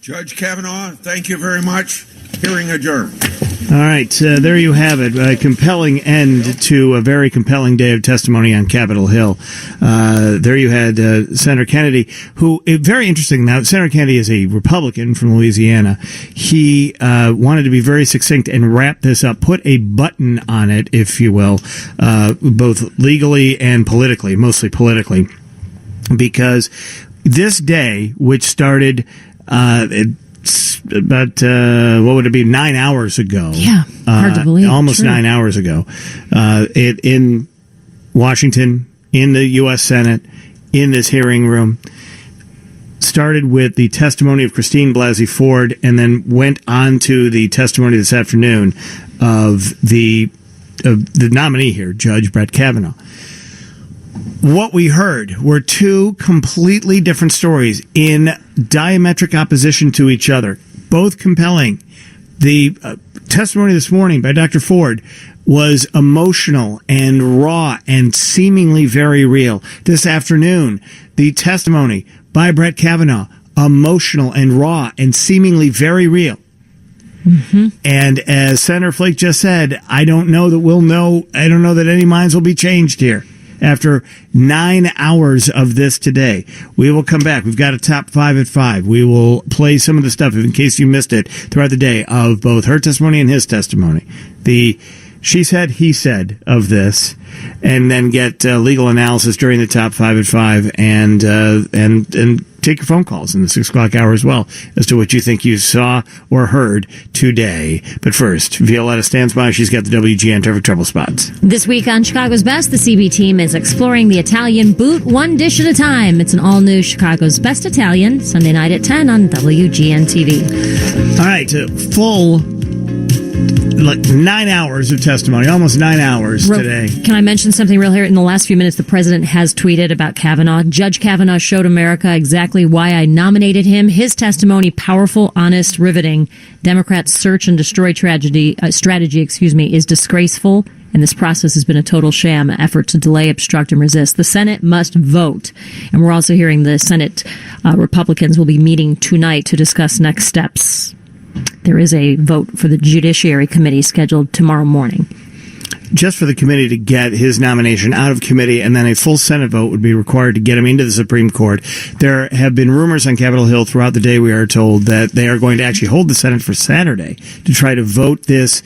Judge Kavanaugh, thank you very much. Hearing adjourned. All right, there you have it. A compelling end to a very compelling day of testimony on Capitol Hill. There you had Senator Kennedy, who, very interesting. Now, Senator Kennedy is a Republican from Louisiana. He wanted to be very succinct and wrap this up, put a button on it, if you will, both legally and politically, mostly politically, because this day, which started about what would it be, 9 hours ago? Yeah, hard to believe. Almost True. 9 hours ago, in Washington, in the U.S. Senate, in this hearing room, started with the testimony of Christine Blasey Ford, and then went on to the testimony this afternoon of the nominee here, Judge Brett Kavanaugh. What we heard were two completely different stories in diametric opposition to each other, both compelling. The testimony this morning by Dr. Ford was emotional and raw and seemingly very real. This afternoon, the testimony by Brett Kavanaugh, emotional and raw and seemingly very real. Mm-hmm. And as Senator Flake just said, I don't know that any minds will be changed here. After 9 hours of this today, we will come back. We've got a top 5 at 5. We will play some of the stuff, in case you missed it, throughout the day, of both her testimony and his testimony. The she said, he said of this, and then get legal analysis during the top 5 at 5, and take your phone calls in the 6 o'clock hour as well as to what you think you saw or heard today. But first, Violetta stands by. She's got the WGN Traffic Trouble Spots. This week on Chicago's Best, the CB team is exploring the Italian boot one dish at a time. It's an all-new Chicago's Best Italian, Sunday night at 10 on WGN TV. All right, full 9 hours of testimony, almost 9 hours today. Can I mention something real here? In the last few minutes, the president has tweeted about Kavanaugh. Judge Kavanaugh showed America exactly why I nominated him. His testimony, powerful, honest, riveting. Democrats' search and destroy strategy, is disgraceful, and this process has been a total sham, effort to delay, obstruct, and resist. The Senate must vote. And we're also hearing the Senate Republicans will be meeting tonight to discuss next steps. There is a vote for the Judiciary Committee scheduled tomorrow morning. Just for the committee to get his nomination out of committee, and then a full Senate vote would be required to get him into the Supreme Court. There have been rumors on Capitol Hill throughout the day, we are told, that they are going to actually hold the Senate for Saturday to try to vote this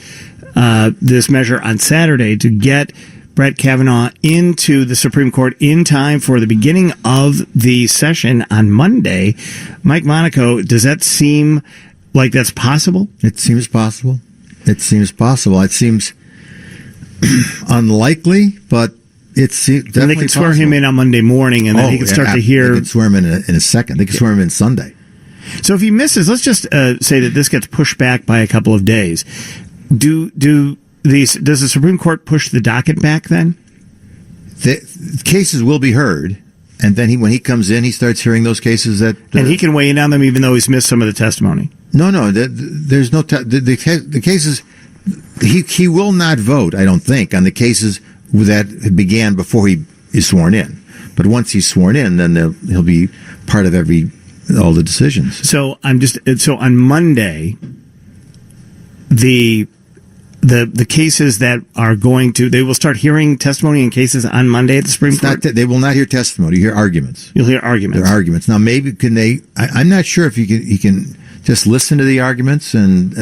measure on Saturday to get Brett Kavanaugh into the Supreme Court in time for the beginning of the session on Monday. Mike Monico, does that seem like that's possible? It seems possible. It seems unlikely, but it's definitely and they could swear him in on Monday morning, and then he could start to hear. They could swear him in a second. They could swear him in Sunday. So if he misses, let's just say that this gets pushed back by a couple of days. Does the Supreme Court push the docket back then? The cases will be heard. And then when he comes in, he starts hearing those cases and he can weigh in on them, even though he's missed some of the testimony. No, there's no the cases. He will not vote, I don't think, on the cases that began before he is sworn in. But once he's sworn in, then he'll be part of all the decisions. So on Monday, the cases that are they will start hearing testimony in cases on Monday at the Supreme Court? They will not hear testimony. You hear arguments. You'll hear arguments. They're arguments. Now, maybe I'm not sure if he can just listen to the arguments and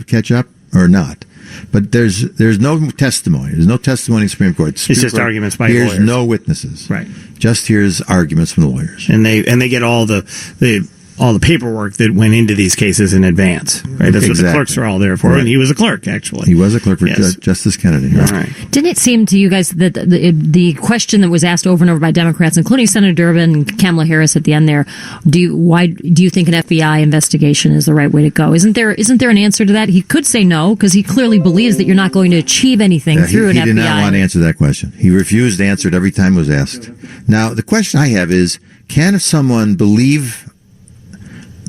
catch up or not. But there's no testimony. There's no testimony in the Supreme Court. It's just arguments by lawyers. Here's no witnesses. Right. Just here's arguments from the lawyers. And they get all the paperwork that went into these cases in advance, right? That's what the clerks are all there for. Right. And he was a clerk, actually. He was a clerk for Justice Kennedy. All right. Didn't it seem to you guys that the question that was asked over and over by Democrats, including Senator Durbin and Kamala Harris at the end there, why do you think an FBI investigation is the right way to go? Isn't there an answer to that? He could say no, because he clearly believes that you're not going to achieve anything through an FBI. He did not want to answer that question. He refused to answer it every time it was asked. Now, the question I have is, can someone believe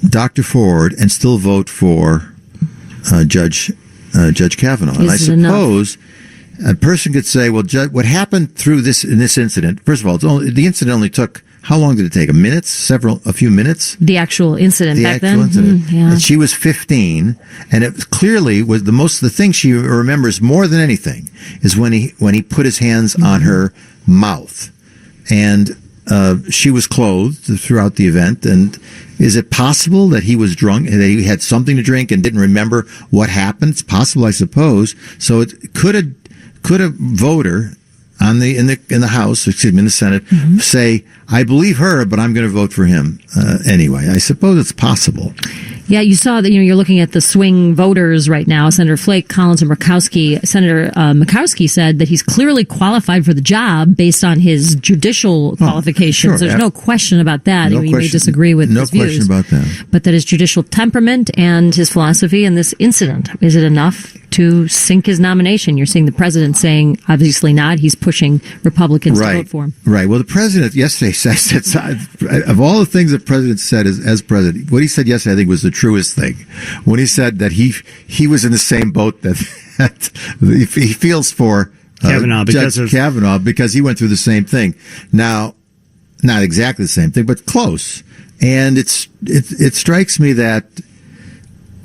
Dr. Ford and still vote for Judge Kavanaugh? And I suppose a person could say, well, what happened in this incident, first of all, the incident only took How long did it take? A few minutes? The actual incident back then? Yeah. And she was 15, and it clearly was the thing she remembers more than anything is when he put his hands on her mouth. And she was clothed throughout the event. And is it possible that he was drunk, that he had something to drink and didn't remember what happened? It's possible, I suppose. So it could a voter in the House, in the Senate, say, I believe her, but I'm going to vote for him anyway. I suppose it's possible. Yeah, you saw that, you're looking at the swing voters right now. Senator Flake, Collins, and Murkowski. Senator Murkowski said that he's clearly qualified for the job based on his judicial qualifications. Sure, There's no question about that. You may disagree with his views. No question about that. But that his judicial temperament and his philosophy in this incident, is it enough to sink his nomination? You're seeing the president saying, obviously not. He's pushing Republicans to vote for him. Right. Well, the president yesterday said, of all the things the president said as president, what he said yesterday, I think, was the truest thing. When he said that he was in the same boat that he feels for Kavanaugh, Judge Kavanaugh, because he went through the same thing. Now, not exactly the same thing, but close. And it strikes me that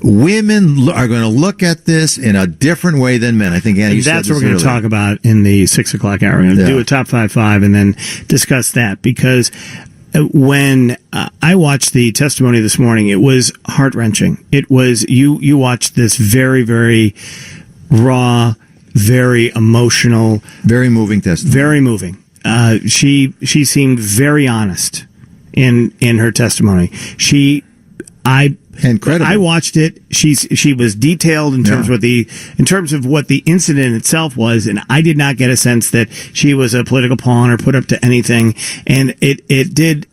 women are going to look at this in a different way than men. I think, Annie, that's what we're going to talk about in the 6 o'clock hour. We're going to do a top 5 and then discuss that, because when I watched the testimony this morning, it was heart-wrenching. It was, you watched this very, very raw, very emotional, very moving testimony. Very moving. She seemed very honest in her testimony. Incredible. I watched it. She was detailed in terms of what the incident itself was, and I did not get a sense that she was a political pawn or put up to anything. And it did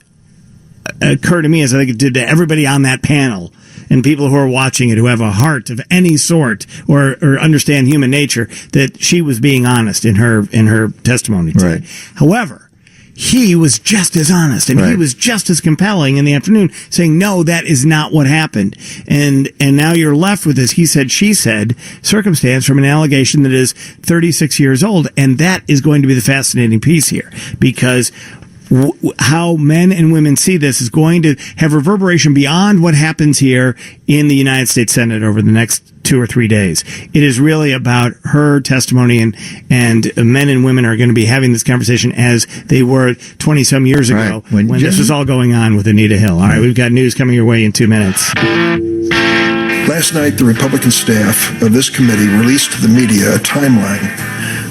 occur to me, as I think it did to everybody on that panel and people who are watching it who have a heart of any sort or understand human nature, that she was being honest in her testimony today. Right. However, he was just as honest, and he was just as compelling in the afternoon, saying, no, that is not what happened. And now you're left with this he said, she said circumstance from an allegation that is 36 years old. And that is going to be the fascinating piece here, because how men and women see this is going to have reverberation beyond what happens here in the United States Senate over the next 2 or 3 days. It is really about her testimony, and men and women are going to be having this conversation as they were 20 some years ago when this was all going on with Anita Hill. All right, we've got news coming your way in 2 minutes. Last night, the Republican staff of this committee released to the media a timeline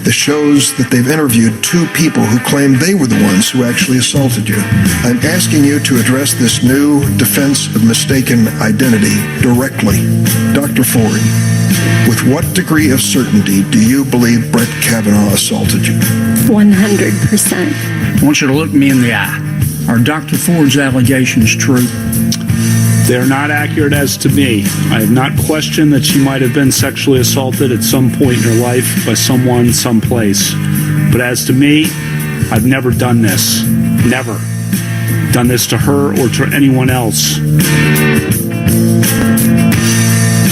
that shows that they've interviewed 2 people who claim they were the ones who actually assaulted you. I'm asking you to address this new defense of mistaken identity directly. Dr. Ford, with what degree of certainty do you believe Brett Kavanaugh assaulted you? 100%. I want you to look me in the eye. Are Dr. Ford's allegations true? They're not accurate as to me. I have not questioned that she might have been sexually assaulted at some point in her life by someone, someplace. But as to me, I've never done this. Never done this to her or to anyone else.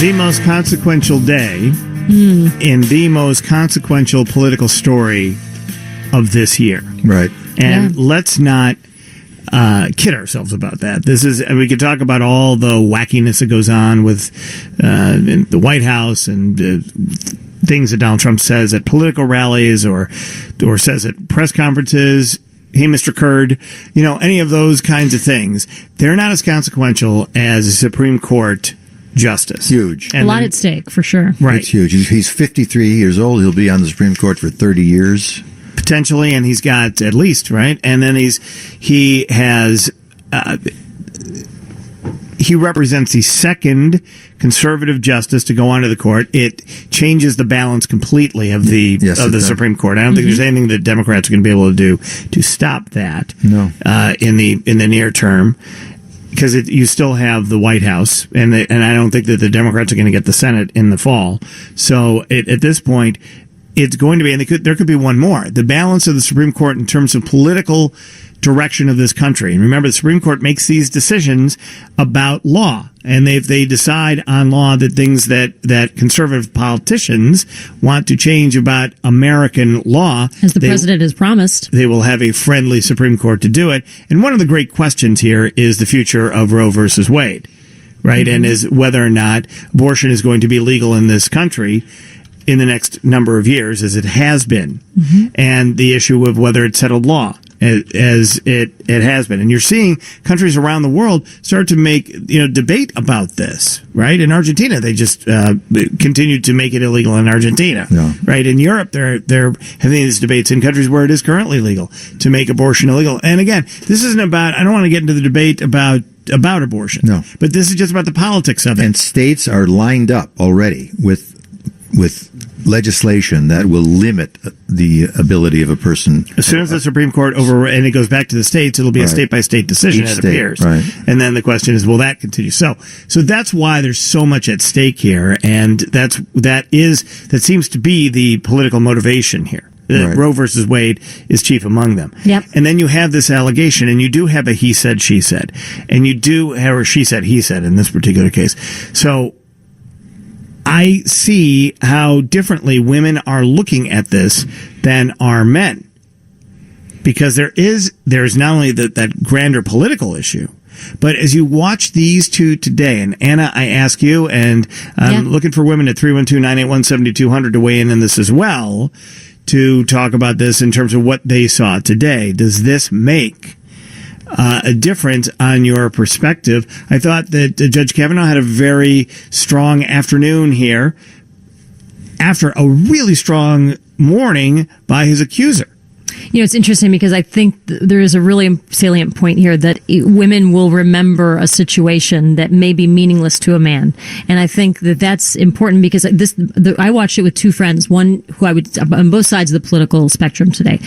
The most consequential day in the most consequential political story of this year. Right. And let's not kid ourselves about that. We could talk about all the wackiness that goes on with in the White House and things that Donald Trump says at political rallies or says at press conferences. Hey, Mr. Kurd, any of those kinds of things. They're not as consequential as a Supreme Court justice. Huge. And a lot at stake, for sure. Right. It's huge. He's 53 years old. He'll be on the Supreme Court for 30 years. Potentially, and he's got at least, right? And then he represents the second conservative justice to go onto the court. It changes the balance completely of the Supreme Court. I don't think there's anything that Democrats are going to be able to do to stop that. No. In the near term, because you still have the White House, and I don't think that the Democrats are going to get the Senate in the fall. So at this point, it's going to be, and there could be one more, the balance of the Supreme Court in terms of political direction of this country. And remember, the Supreme Court makes these decisions about law. And if they decide on law that things that conservative politicians want to change about American law, as the president has promised, they will have a friendly Supreme Court to do it. And one of the great questions here is the future of Roe versus Wade, right? Mm-hmm. And is whether or not abortion is going to be legal in this country in the next number of years, as it has been, mm-hmm. and the issue of whether it's settled law, as it has been. And you're seeing countries around the world start to make, debate about this, right? In Argentina, they just continued to make it illegal in Argentina, right? In Europe, they're having these debates in countries where it is currently legal to make abortion illegal. And again, this isn't about, I don't want to get into the debate about abortion. No. But this is just about the politics of it. And states are lined up already with legislation that will limit the ability of a person. As soon as the Supreme Court and it goes back to the states, it'll be a state-by-state decision, it appears. Right. And then the question is, will that continue? So that's why there's so much at stake here, and that seems to be the political motivation here. Right. Roe versus Wade is chief among them. Yep. And then you have this allegation, and you do have a he said, she said. And you do have a she said, he said in this particular case. So I see how differently women are looking at this than are men. Because there's not only that grander political issue, but as you watch these two today, and Anna, I ask you, and I'm looking for women at 312-981-7200 to weigh in this as well, to talk about this in terms of what they saw today. Does this make a difference on your perspective? I thought that Judge Kavanaugh had a very strong afternoon here after a really strong morning by his accuser. It's interesting because I think there is a really salient point here that women will remember a situation that may be meaningless to a man. And I think that that's important because I watched it with two friends, one who I would, on both sides of the political spectrum today.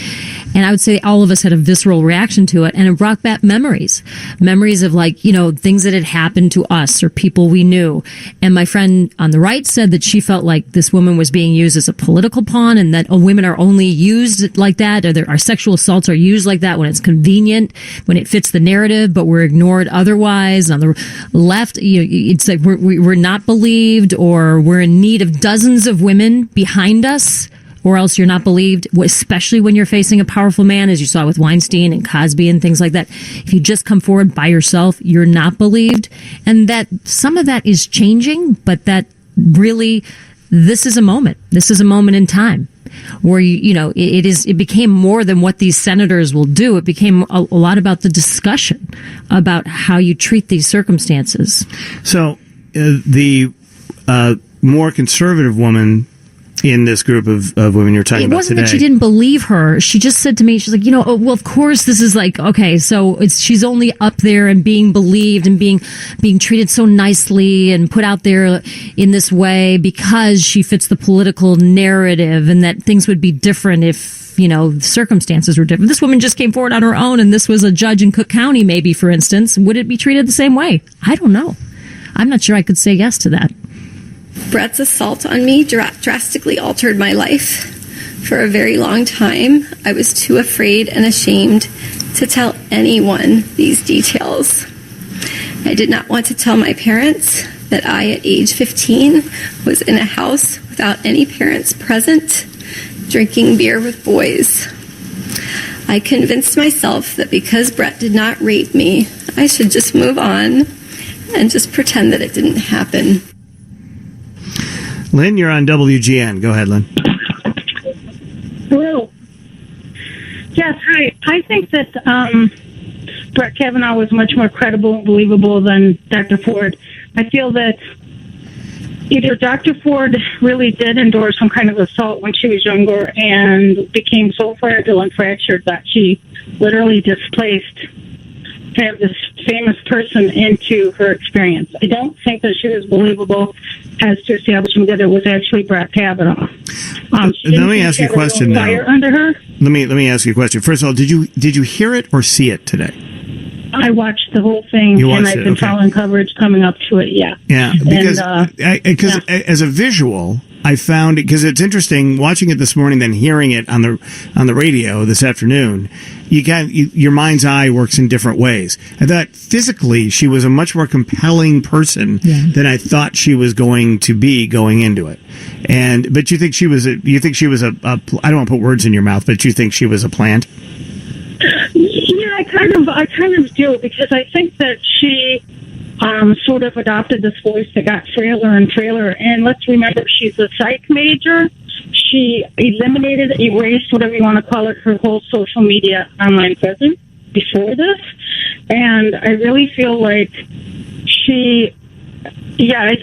And I would say all of us had a visceral reaction to it, and it brought back memories of things that had happened to us or people we knew. And my friend on the right said that she felt like this woman was being used as a political pawn, and that women are only used like that, or our sexual assaults are used like that when it's convenient, when it fits the narrative, but we're ignored otherwise. On the left, it's like we're not believed, or we're in need of dozens of women behind us, or else you're not believed, especially when you're facing a powerful man, as you saw with Weinstein and Cosby and things like that. If you just come forward by yourself, you're not believed. And that some of that is changing, but that really, this is a moment. This is a moment in time where it became more than what these senators will do. It became a lot about the discussion about how you treat these circumstances. So the more conservative woman in this group of women you're talking about today. It wasn't that she didn't believe her. She just said to me, she's like, well, of course this is like, okay, so she's only up there and being believed and being treated so nicely and put out there in this way because she fits the political narrative, and that things would be different if circumstances were different. This woman just came forward on her own, and this was a judge in Cook County, maybe, for instance. Would it be treated the same way? I don't know. I'm not sure I could say yes to that. Brett's assault on me drastically altered my life. For a very long time, I was too afraid and ashamed to tell anyone these details. I did not want to tell my parents that I, at age 15, was in a house without any parents present, drinking beer with boys. I convinced myself that because Brett did not rape me, I should just move on and just pretend that it didn't happen. Lynn, you're on WGN. Go ahead, Lynn. Hello. Yes, hi. I think that Brett Kavanaugh was much more credible and believable than Dr. Ford. I feel that either Dr. Ford really did endure some kind of assault when she was younger and became so fragile and fractured that she literally displaced this famous person into her experience. I don't think that she was believable as to establishing that it was actually Brett Kavanaugh. Let me ask you a question now. Under her. Let me ask you a question. First of all, did you hear it or see it today? I watched the whole thing, and I've been following coverage coming up to it. Yeah. Yeah, because as a visual, I found it because it's interesting watching it this morning, then hearing it on the radio this afternoon. Your mind's eye works in different ways. I thought physically she was a much more compelling person than I thought she was going to be going into it. But you think she was a I don't want to put words in your mouth, but you think she was a plant? Yeah, I kind of do, because I think that she sort of adopted this voice that got frailer and frailer. And let's remember, she's a psych major. She erased, whatever you want to call it, her whole social media online presence before this. And I really feel like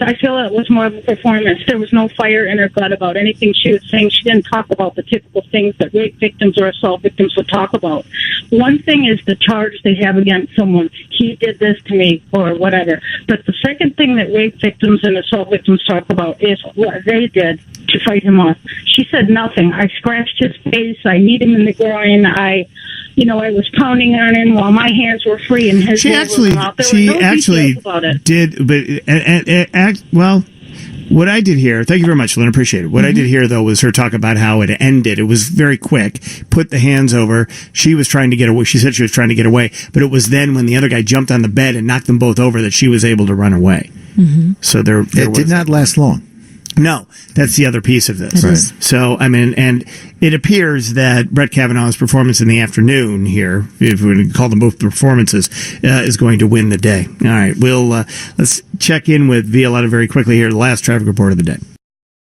I feel it was more of a performance. There was no fire in her gut about anything she was saying. She didn't talk about the typical things that rape victims or assault victims would talk about. One thing is the charge they have against someone. He did this to me or whatever. But the second thing that rape victims and assault victims talk about is what they did to fight him off. She said nothing. I scratched his face. I kneed him in the groin. I was pounding on him while my hands were free and his legs were off. There were no details about it. Did, but well, what I did here, thank you very much, Lynn, appreciate it. What I did here, though, was her talk about how it ended. It was very quick. Put the hands over. She was trying to get away. She said she was trying to get away, but it was then when the other guy jumped on the bed and knocked them both over that she was able to run away. So it did not last long. No, that's the other piece of this. Right. So, I mean, and it appears that Brett Kavanaugh's performance in the afternoon here, if we would call them both performances, is going to win the day. All right, let's check in with Violetta very quickly here, the last traffic report of the day.